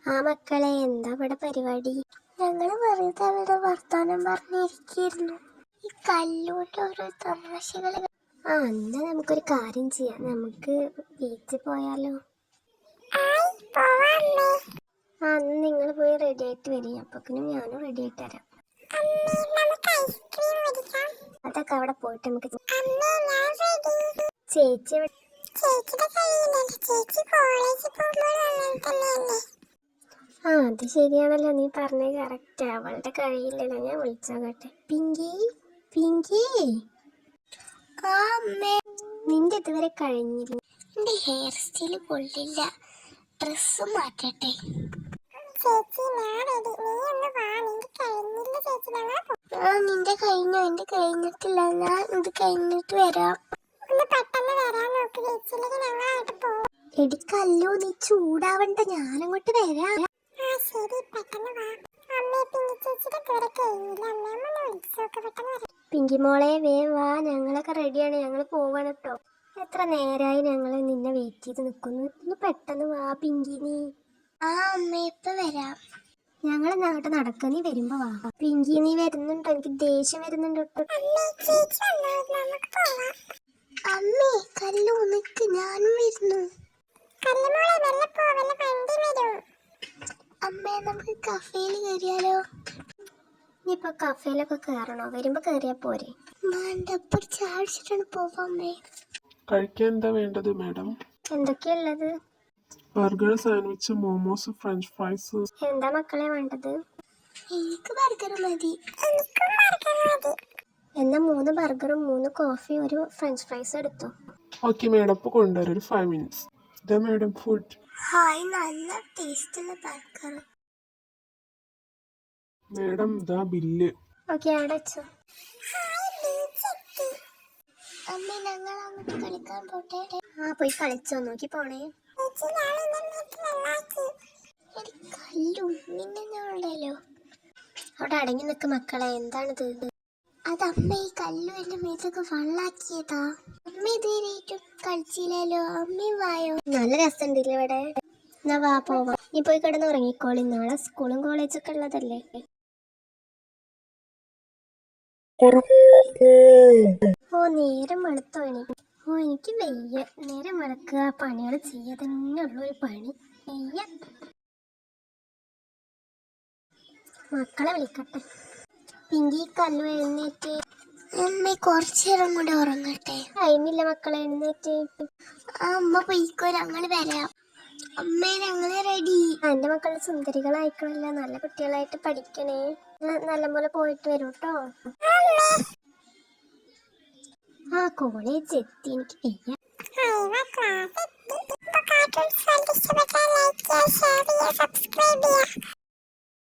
ആ മക്കളെ, എന്താ ഇവിടെ പരിപാടി? ഞങ്ങള് വെറുതെ അവിടെ വർത്താനം പറഞ്ഞിരിക്കുന്നു. ഈ കല്ലൂട്ട് ഓരോ തമാശകള്. എന്നാ നമുക്കൊരു കാര്യം ചെയ്യാം, നമുക്ക് ബീച്ചിൽ പോയാലോ? അന്ന് നിങ്ങൾ പോയി റെഡി ആയിട്ട് വരിക, അപ്പൊക്കിനും ഞാനും റെഡി ആയിട്ട് തരാം. അതൊക്കെ അവിടെ പോയിട്ട് നമുക്ക് ചേച്ചി അത് ശരിയാണല്ലോ, നീ പറഞ്ഞത് കറക്റ്റ്. അവളുടെ കഴിയില്ലല്ലോ, ഞാൻ വിളിച്ചോട്ടെ. പിങ്കി പിങ്കി, നിന്റെ ഇതുവരെ കഴിഞ്ഞില്ല. എന്റെ ഹെയർ സ്റ്റൈല് കൊള്ളില്ല, ഡ്രസ്സ് മാറ്റട്ടെ. നിന്റെ കഴിഞ്ഞോ? എന്റെ കഴിഞ്ഞിട്ടില്ല, ഞാൻ ഇത് കഴിഞ്ഞിട്ട് വരാം. എടിക്കല്ലോ, നീ ചൂടാവണ്ട, ഞാനങ്ങോട്ട് വരാം. പിങ്കി മോളെ, വേഗം വാ, ഞങ്ങളൊക്കെ റെഡിയാണ്, ഞങ്ങൾ പോവാണ് കേട്ടോ. എത്ര നേരമായി ഞങ്ങൾ നിന്നെ വെയിറ്റ് ചെയ്ത് നിൽക്കുന്നു, ഒന്ന് പെട്ടെന്ന് വാ പിങ്കി. നീ അമ്മ ഇപ്പൊ വരാം. ഞങ്ങൾ അങ്ങോട്ട് നടക്കുക, നീ വരുമ്പോ വാ. പിങ്കി നീ വരുന്നുണ്ടോ? എനിക്ക് ദേഷ്യം വരുന്നുണ്ട് കേട്ടോ. അമ്മേ കല്ലു നിക്ക്, ഞാനും വരുന്നു. അമ്മേ നമുക്ക് കഫേയിൽ കയറിയാലോ? ഇനിയിപ്പൊ കഫേയിലൊക്കെ കയറണോ? വരുമ്പോ കയറിയാ പോരെ? വേണ്ടപ്പോൾ ചാടിച്ചിട്ടാണ് പോവാമ്മേ. കഴിക്കാൻ എന്താ വേണ്ടത് മാഡം? എന്തൊക്കെയുള്ളത്? Burger, sandwich, momos, French fries. എന്താ മക്കളെ വേണ്ടത്? എനിക്ക് ബർഗർ മതി. എന്നാ 3 ബർഗറും 3 കോഫിയും ഒരു ഫ്രഞ്ച് ഫ്രൈസ് എടുത്തു. ഓക്കെ മാഡം, ഇപ്പോൾ കൊണ്ടുവരാം, ഒരു 5 minutes. ഇതാ മാഡം ഫുഡ്. ഹായ്, നല്ല ടേസ്റ്റുള്ള ബർഗർ. മാഡം ഇതാ ബില്ല്. ഓക്കെ, അവിടെ വെച്ചോ. അമ്മ ഞങ്ങൾ അങ്ങോട്ട് കളിക്കാൻ പോട്ടെ? പോയി കളിച്ചോ, നോക്കി പോണേ. കല്ലു നിന്നെ ഞാനുണ്ടല്ലോ. അവിടെ അടങ്ങി നിൽക്ക് മക്കളെ, എന്താണിത്? അതമ്മ ഈ കല്ലു എന്റെ മേത്തൊക്കെ വള്ളാക്കിയതാ. അമ്മ ഇതുവരെയായിട്ടും കളിച്ചില്ലല്ലോ. അമ്മയും വായോ. നല്ല രസമുണ്ടല്ലേ ഇവിടെ. എന്നാ വാ പോവാം. നീ പോയി കിടന്ന് ഉറങ്ങിക്കോളി, നാളെ സ്കൂളും കോളേജൊക്കെ ഉള്ളതല്ലേ. നേരം വെളുത്തോ? എനിക്ക് വയ്യ. നേരം വെളുക്കുക, പണികൾ ചെയ്യുക തന്നെ ഉള്ളൊരു പണി. വയ്യ. മക്കളെ വിളിക്കട്ടെ. പിങ്കി കല്ലു എഴുന്നേറ്റ്. അമ്മ കുറച്ചു നേരം കൂടെ ഉറങ്ങട്ടെ. ടൈമില്ല മക്കളെ, എഴുന്നേറ്റ്. അമ്മ പോയിക്കോ, ഞങ്ങൾ വരാം. അമ്മേ ഞങ്ങള് റെഡി. എന്റെ മക്കൾ സുന്ദരികളായിക്കണല്ലോ, നല്ല കുട്ടികളായിട്ട് പഠിക്കണേ. നല്ലപോലെ പോയിട്ട് വരൂ കേട്ടോ. കോളേജ് എത്തി, എനിക്ക് വയ്യ.